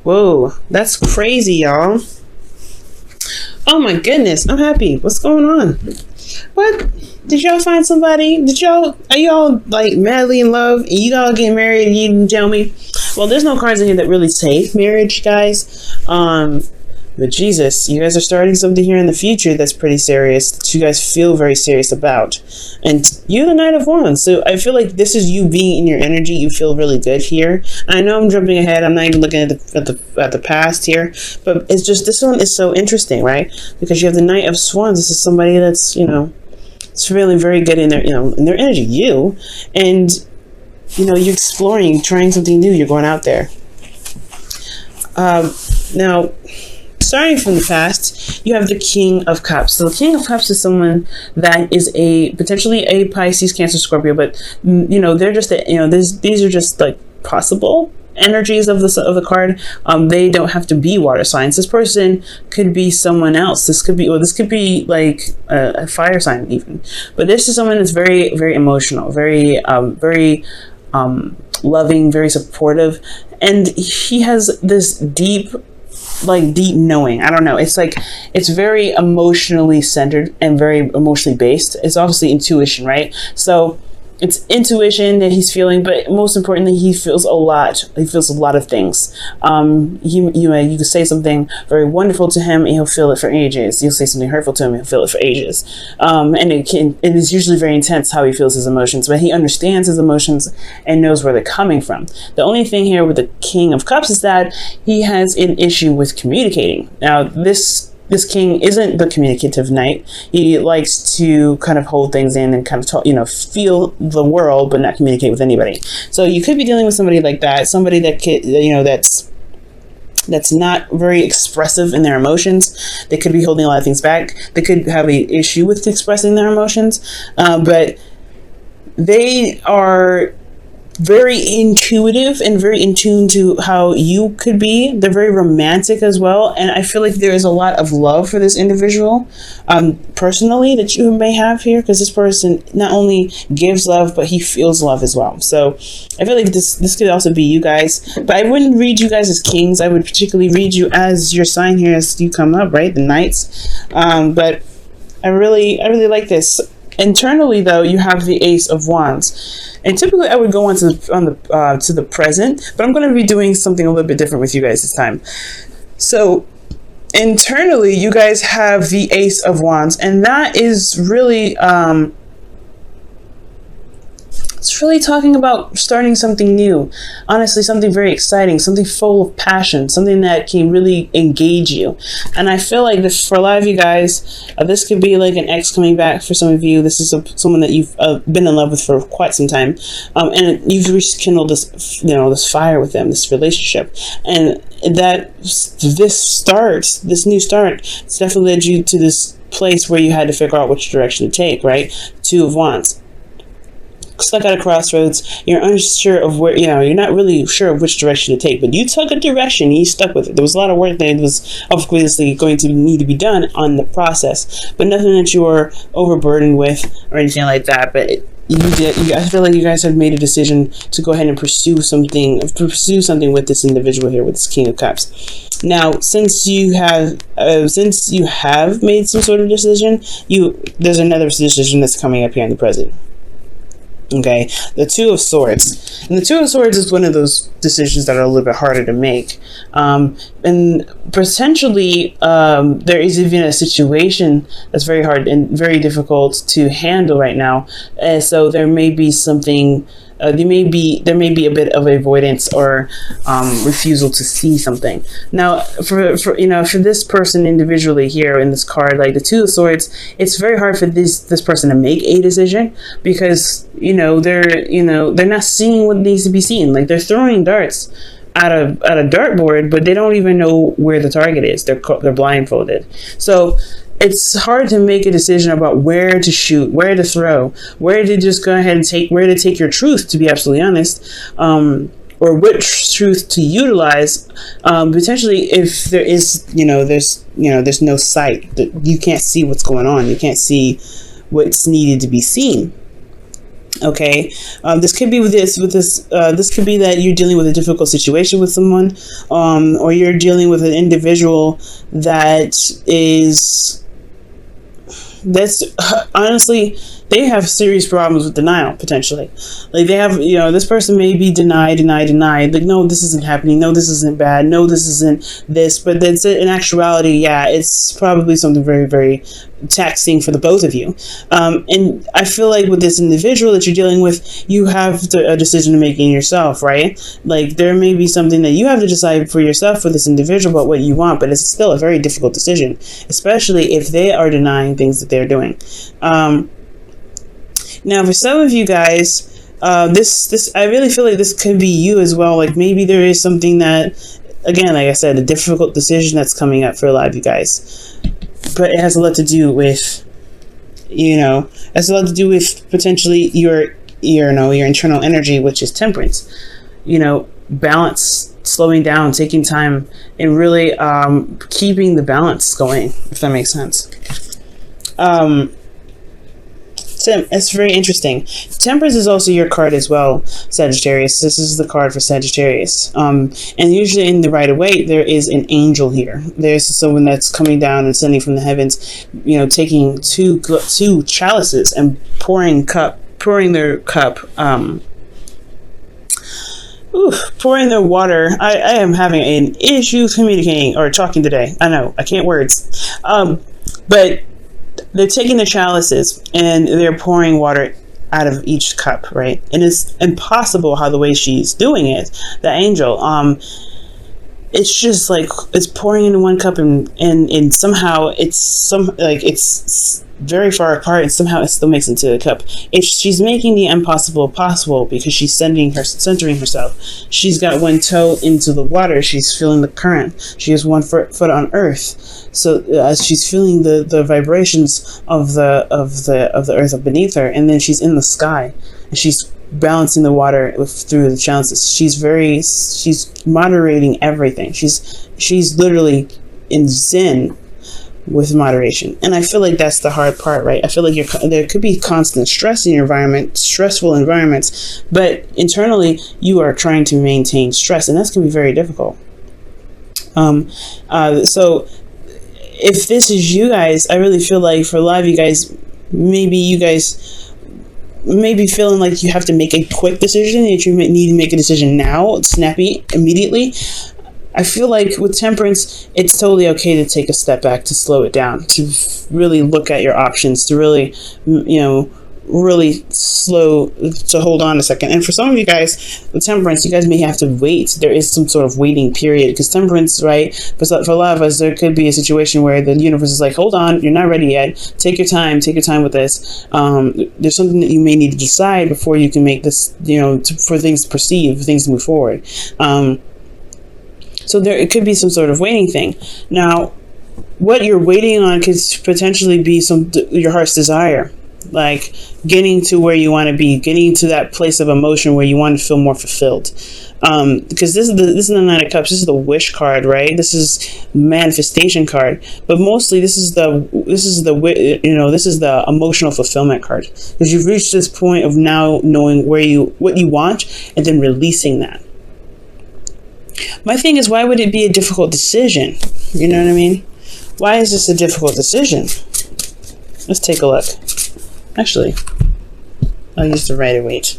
Whoa, that's crazy, y'all. Oh my goodness, I'm happy. What's going on? What? Did y'all find somebody? Are y'all like madly in love and you all get married and you didn't tell me? Well, there's no cards in here that really say marriage, guys. But Jesus, you guys are starting something here in the future that's pretty serious, that you guys feel very serious about. And you're the Knight of Wands, so I feel like this is you being in your energy. You feel really good here. I know I'm jumping ahead. I'm not even looking at the past here, but it's just this one is so interesting, right? Because you have the Knight of Swords. This is somebody that's it's feeling very good in their in their energy. And you're exploring, you're trying something new. You're going out there. Now, starting from the past, you have the King of Cups. So the King of Cups is someone that is potentially a Pisces, Cancer, Scorpio, but they're just these are just like possible energies of the card. They don't have to be water signs. This person could be someone else. This could be like a fire sign even. But this is someone that's very, very emotional, very loving, very supportive, and he has this deep knowing. I don't know. It's like, it's very emotionally centered and very emotionally based. It's obviously intuition, right? So it's intuition that he's feeling, but most importantly, he feels a lot. He feels a lot of things. You can say something very wonderful to him and he'll feel it for ages. You'll say something hurtful to him and he'll feel it for ages. And it is usually very intense how he feels his emotions, but he understands his emotions and knows where they're coming from. The only thing here with the King of Cups is that he has an issue with communicating. Now, this king isn't the communicative knight. He likes to kind of hold things in and kind of talk, feel the world, but not communicate with anybody. So you could be dealing with somebody like that, somebody that could, that's not very expressive in their emotions. They could be holding a lot of things back. They could have an issue with expressing their emotions, but they are very intuitive and very in tune to how you could be. They're very romantic as well, and I feel like there is a lot of love for this individual personally that you may have here, because this person not only gives love, but he feels love as well. So I feel like this could also be you guys, but I wouldn't read you guys as kings. I would particularly read you as your sign here as you come up, right? The knights. But I really like this. Internally, though, you have the Ace of Wands, and typically I would go on to the present, but I'm going to be doing something a little bit different with you guys this time. So internally, you guys have the Ace of Wands, and that is really it's really talking about starting something new. Honestly, something very exciting, something full of passion, something that can really engage you. And I feel like this, for a lot of you guys, this could be like an ex coming back for some of you. This is someone that you've been in love with for quite some time, and you've rekindled this, this fire with them, this relationship, and this new start, it's definitely led you to this place where you had to figure out which direction to take. Right, Two of Wands. Stuck at a crossroads, you're unsure of where, you're not really sure of which direction to take, but you took a direction and you stuck with it. There was a lot of work that was obviously going to need to be done on the process, but nothing that you were overburdened with or anything like that. But I feel like you guys have made a decision to go ahead and pursue something with this individual here, with this King of Cups. Now, since you have made some sort of decision, there's another decision that's coming up here in the present. Okay, the Two of Swords. And the Two of Swords is one of those decisions that are a little bit harder to make. And potentially, there is even a situation that's very hard and very difficult to handle right now. So there may be something, there may be a bit of avoidance or refusal to see something. Now, for this person individually here in this card, like the Two of Swords, it's very hard for this person to make a decision, because they're not seeing what needs to be seen. Like, they're throwing darts at a dartboard, but they don't even know where the target is. They're blindfolded. So it's hard to make a decision about where to shoot, where to throw, where to just go ahead and take your truth, to be absolutely honest, or which truth to utilize. Potentially, if there is, there's no sight, that you can't see what's going on, you can't see what's needed to be seen. Okay, this could be this could be that you're dealing with a difficult situation with someone, or you're dealing with an individual that is that's honestly, they have serious problems with denial potentially. Like they have, this person may be denied, like, no, this isn't happening, no, this isn't bad, no, this isn't this, but that's it. In actuality, yeah, it's probably something very, very taxing for the both of you. And I feel like with this individual that you're dealing with, you have a decision to make in yourself, right? Like there may be something that you have to decide for yourself for this individual about what you want, but it's still a very difficult decision, especially if they are denying things that they're doing. Now, for some of you guys, this I really feel like this could be you as well. Like maybe there is something that, again, like I said, a difficult decision that's coming up for a lot of you guys, but it has a lot to do with, has a lot to do with potentially your internal energy, which is temperance. Balance, slowing down, taking time, and really keeping the balance going, if that makes sense. It's very interesting. Temperance is also your card as well, Sagittarius. This is the card for Sagittarius. And usually in the Rider-Waite, there is an angel here. There's someone that's coming down and sending from the heavens, taking two chalices and pouring their cup, pouring their water. I am having an issue communicating or talking today. I know, I can't words. But they're taking the chalices and they're pouring water out of each cup, right? And it's impossible how the way she's doing it, the angel, it's just like it's pouring into one cup and somehow it's very far apart, and somehow it still makes it into the cup. She's making the impossible possible because she's centering herself. She's got one toe into the water. She's feeling the current. She has one foot on earth. So as she's feeling the vibrations of the earth beneath her, and then she's in the sky, and she's balancing the water through the chalices. She's moderating everything. She's literally in zen with moderation. And I feel like that's the hard part, right? I feel like there could be constant stress in your environment, stressful environments, but internally you are trying to maintain stress, and that's going to be very difficult. So if this is you guys, I really feel like for a lot of you guys maybe feeling like you have to make a quick decision, that you need to make a decision now, snappy, immediately. I feel like with temperance, it's totally okay to take a step back, to slow it down, to really look at your options, to really, really slow, to hold on a second. And for some of you guys, with temperance, you guys may have to wait. There is some sort of waiting period, because temperance, right, for a lot of us, there could be a situation where the universe is like, hold on, you're not ready yet. Take your time with this. There's something that you may need to decide before you can make this, for things to proceed, for things to move forward. So it could be some sort of waiting thing. Now, what you're waiting on could potentially be your heart's desire, like getting to where you want to be, getting to that place of emotion where you want to feel more fulfilled. Because this is the Nine of Cups. This is the wish card, right? This is manifestation card. But mostly, this is the emotional fulfillment card, because you've reached this point of now knowing what you want and then releasing that. My thing is, why would it be a difficult decision? You know what I mean? Why is this a difficult decision? Let's take a look. Actually, I'll use the Rider-Waite.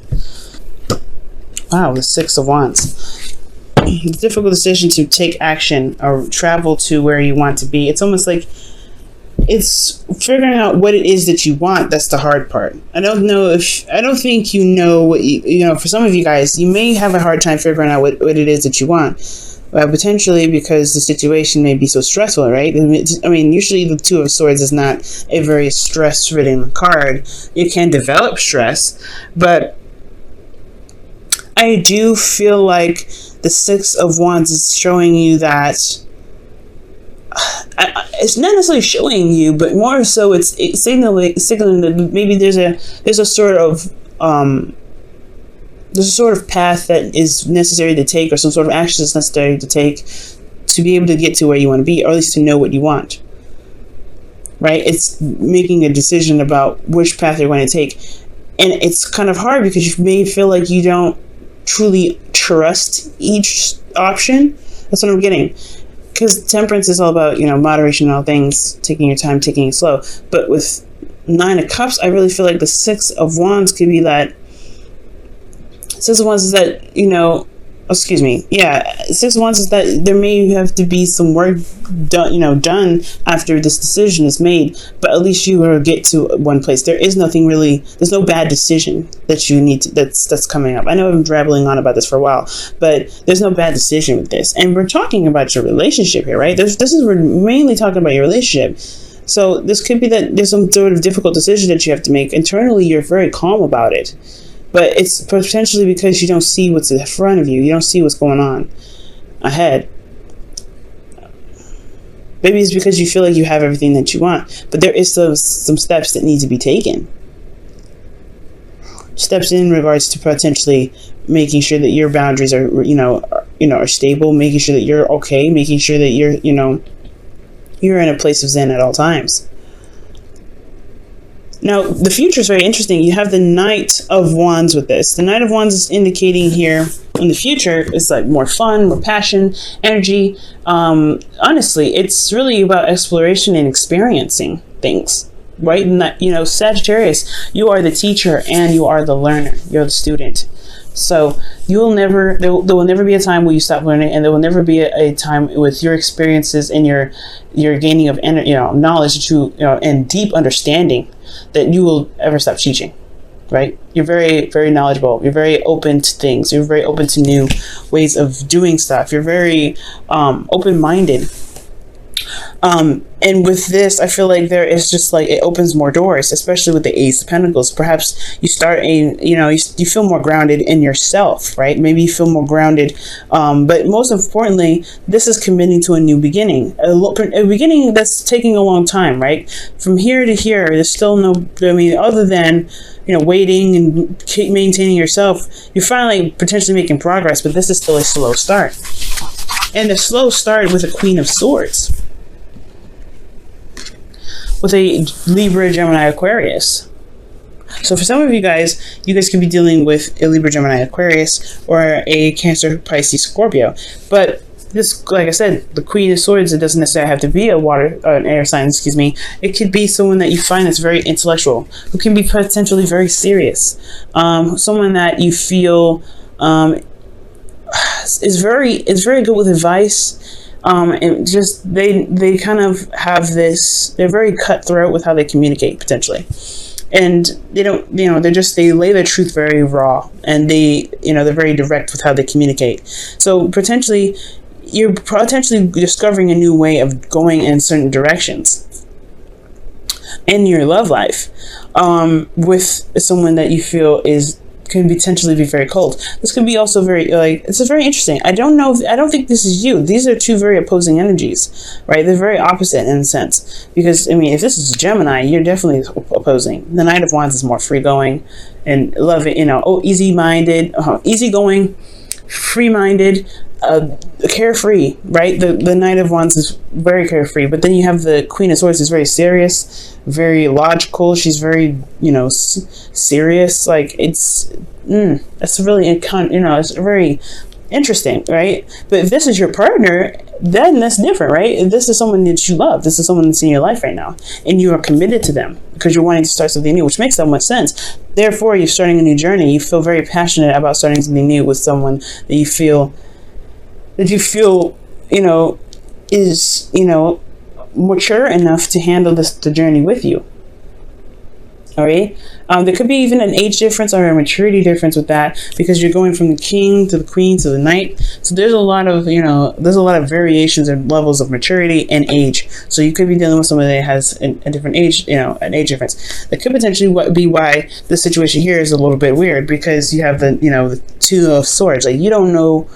Wow, the Six of Wands. The difficult decision to take action or travel to where you want to be. It's almost like it's figuring out what it is that you want. That's the hard part. I don't think you know what for some of you guys, you may have a hard time figuring out what it is that you want. Potentially because the situation may be so stressful, right? I mean, usually the Two of Swords is not a very stress-ridden card. You can develop stress, but I do feel like the Six of Wands is showing you that it's not necessarily showing you, but more so it's signaling that maybe there's a sort of path that is necessary to take, or some sort of action that's necessary to take to be able to get to where you want to be, or at least to know what you want, right? It's making a decision about which path you're going to take. And it's kind of hard because you may feel like you don't truly trust each option. That's what I'm getting. Because temperance is all about, moderation in all things, taking your time, taking it slow. But with 9 of Cups, I really feel like the 6 of Wands could be that. 6 of Wands is that, excuse me. Yeah, 6 of Wands is that there may have to be some work done after this decision is made, but at least you will get to one place. There is nothing really, there's no bad decision that you need to, that's coming up. I know I've been rambling on about this for a while, but there's no bad decision with this. And we're talking about your relationship here, right? We're mainly talking about your relationship. So this could be that there's some sort of difficult decision that you have to make. Internally, you're very calm about it. But it's potentially because you don't see what's in front of you. You don't see what's going on ahead. Maybe it's because you feel like you have everything that you want. But there is some steps that need to be taken. Steps in regards to potentially making sure that your boundaries are, are stable. Making sure that you're okay. Making sure that you're in a place of zen at all times. Now, the future is very interesting. You have the Knight of Wands with this. The Knight of Wands is indicating here in the future is like more fun, more passion, energy. Honestly, it's really about exploration and experiencing things, right? And that, Sagittarius, you are the teacher and you are the learner. You're the student. So there will never be a time where you stop learning, and there will never be a time with your experiences and your gaining of knowledge and deep understanding that you will ever stop teaching, right? You're very, very knowledgeable. You're very open to things. You're very open to new ways of doing stuff. You're very open-minded. And with this, I feel like there is just like, it opens more doors, especially with the Ace of Pentacles. Perhaps you start you feel more grounded in yourself, right? Maybe you feel more grounded. But most importantly, this is committing to a new beginning, a beginning that's taking a long time, right? From here to here, there's still other than, waiting and keep maintaining yourself, you're finally potentially making progress, but this is still a slow start. And the slow start with a Queen of Swords, with a Libra, Gemini, Aquarius. So for some of you guys could be dealing with a Libra, Gemini, Aquarius, or a Cancer, Pisces, Scorpio. But this, like I said, the Queen of Swords, it doesn't necessarily have to be an air sign, It could be someone that you find that's very intellectual, who can be potentially very serious. Someone that you feel is very good with advice. And just they kind of have this, they're very cutthroat with how they communicate potentially, and they don't, they lay their truth very raw, and they're very direct with how they communicate. So you're potentially discovering a new way of going in certain directions in your love life, with someone that you feel can potentially be very cold. This could be also very, it's very interesting. I don't think this is you. These are two very opposing energies, right? They're very opposite in a sense, because if this is Gemini, you're definitely opposing. The Knight of Wands is more free-going and love it, easy-minded, easygoing, free-minded, carefree, right? The Knight of Wands is very carefree, but then you have the Queen of Swords, is very serious, very logical. She's very, serious. Like it's really, it's very interesting, right? But if this is your partner, then that's different, right? If this is someone that you love, this is someone that's in your life right now, and you are committed to them because you're wanting to start something new, which makes so much sense. Therefore, you're starting a new journey. You feel very passionate about starting something new with someone that you feel is mature enough to handle the journey with you. All right. There could be even an age difference or a maturity difference with that, because you're going from the King to the Queen to the Knight. So there's a lot of variations and levels of maturity and age. So you could be dealing with someone that has a different age, an age difference. That could potentially be why the situation here is a little bit weird, because you have the Two of Swords. Like, you don't know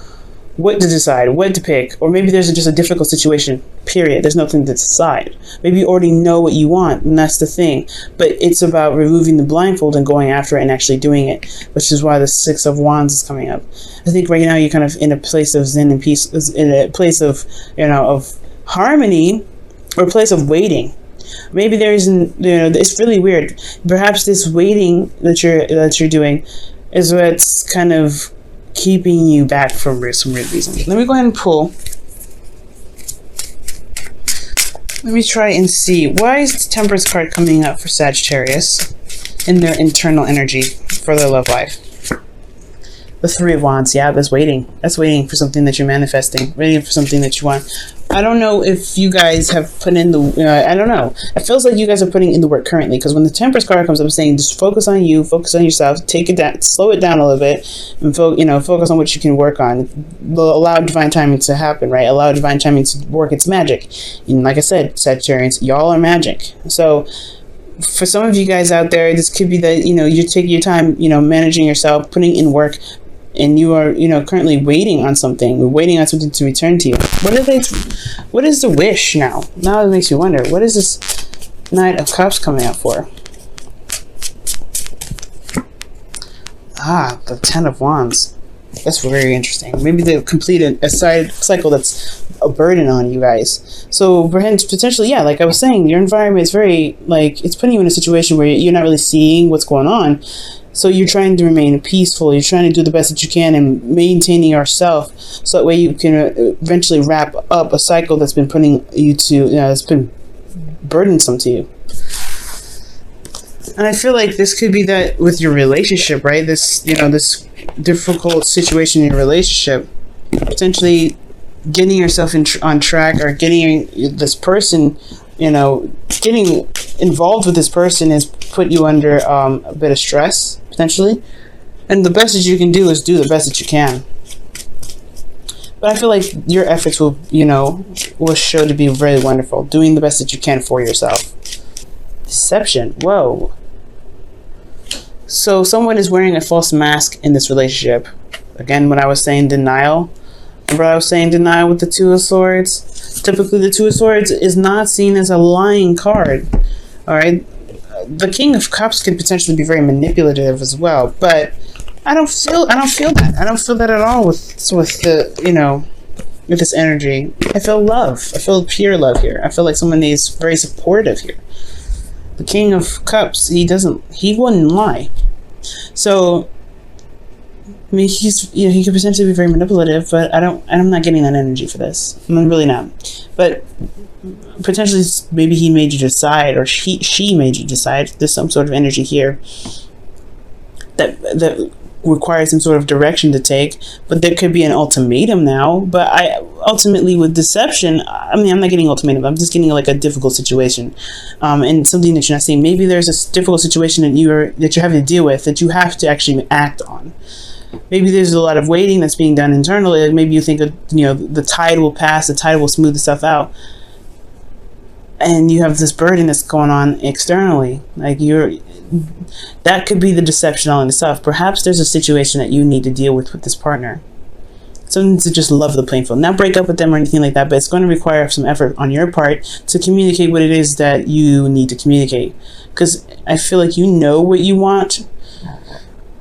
what to decide, what to pick, or maybe there's just a difficult situation, period. There's nothing to decide. Maybe you already know what you want, and that's the thing. But it's about removing the blindfold and going after it and actually doing it, which is why the Six of Wands is coming up. I think right now you're kind of in a place of zen and peace, in a place of, of harmony, or a place of waiting. Maybe there's, it's really weird. Perhaps this waiting that you're doing is what's kind of keeping you back for some weird reasons. Let me go ahead and pull. Let me try and see. Why is the Temperance card coming up for Sagittarius in their internal energy for their love life? The Three of Wands. Yeah, that's waiting. That's waiting for something that you're manifesting. Waiting for something that you want. I don't know if you guys have put in the... I don't know. It feels like you guys are putting in the work currently. Because when the Temperance card comes up saying, just focus on you. Focus on yourself. Take it down. Slow it down a little bit. And focus on what you can work on. Allow divine timing to happen, right? Allow divine timing to work its magic. And like I said, Sagittarians, y'all are magic. So... for some of you guys out there, this could be that, you're taking your time, managing yourself, putting in work, and you are, currently waiting on something. We're waiting on something to return to you. What is the wish now? Now it makes you wonder, what is this Knight of Cups coming up for? Ah, the Ten of Wands. That's very interesting. Maybe they complete a side cycle that's a burden on you guys. So potentially, yeah, like I was saying, your environment is very, it's putting you in a situation where you're not really seeing what's going on. So you're trying to remain peaceful. You're trying to do the best that you can and maintaining yourself, so that way you can eventually wrap up a cycle that's been putting you to, that's been burdensome to you. And I feel like this could be that with your relationship, right? This, this difficult situation in your relationship, potentially getting yourself on track, or getting this person, getting involved with this person has put you under a bit of stress, potentially. And the best that you can do is do the best that you can. But I feel like your efforts will show to be very wonderful. Doing the best that you can for yourself. Deception. Whoa. So someone is wearing a false mask in this relationship. Again, when I was saying denial, remember I was saying denial with the Two of Swords? Typically the Two of Swords is not seen as a lying card. Alright? The King of Cups can potentially be very manipulative as well, but I don't feel that. I don't feel that at all with the with this energy. I feel love. I feel pure love here. I feel like someone is very supportive here. The King of Cups, he wouldn't lie. So, I mean, he could potentially be very manipulative, but I'm not getting that energy for this. I'm really not. But potentially, maybe he made you decide, or she made you decide. There's some sort of energy here that requires some sort of direction to take, but there could be an ultimatum now. But ultimately with deception, I mean, I'm not getting ultimatum. I'm just getting like a difficult situation, and something that you're not seeing. Maybe there's a difficult situation that you're having to deal with that you have to actually act on. Maybe there's a lot of waiting that's being done internally. Like maybe you think the tide will pass, the tide will smooth itself out, and you have this burden that's going on externally. Like that could be the deception all in itself. Perhaps there's a situation that you need to deal with this partner. Something to just love the playing field. Not break up with them or anything like that, but it's going to require some effort on your part to communicate what it is that you need to communicate. Because I feel like you know what you want,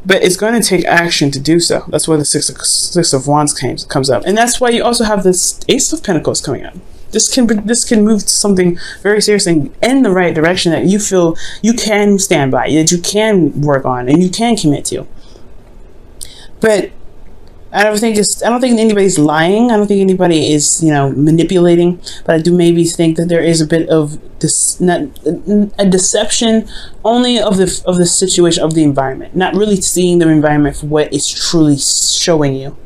but it's going to take action to do so. That's why the Six of Wands comes up. And that's why you also have this Ace of Pentacles coming up. This can move to something very serious and in the right direction that you feel you can stand by, that you can work on, and you can commit to. But I don't think anybody's lying. I don't think anybody is manipulating. But I do maybe think that there is a bit of a deception only of the situation, of the environment, not really seeing the environment for what it's truly showing you.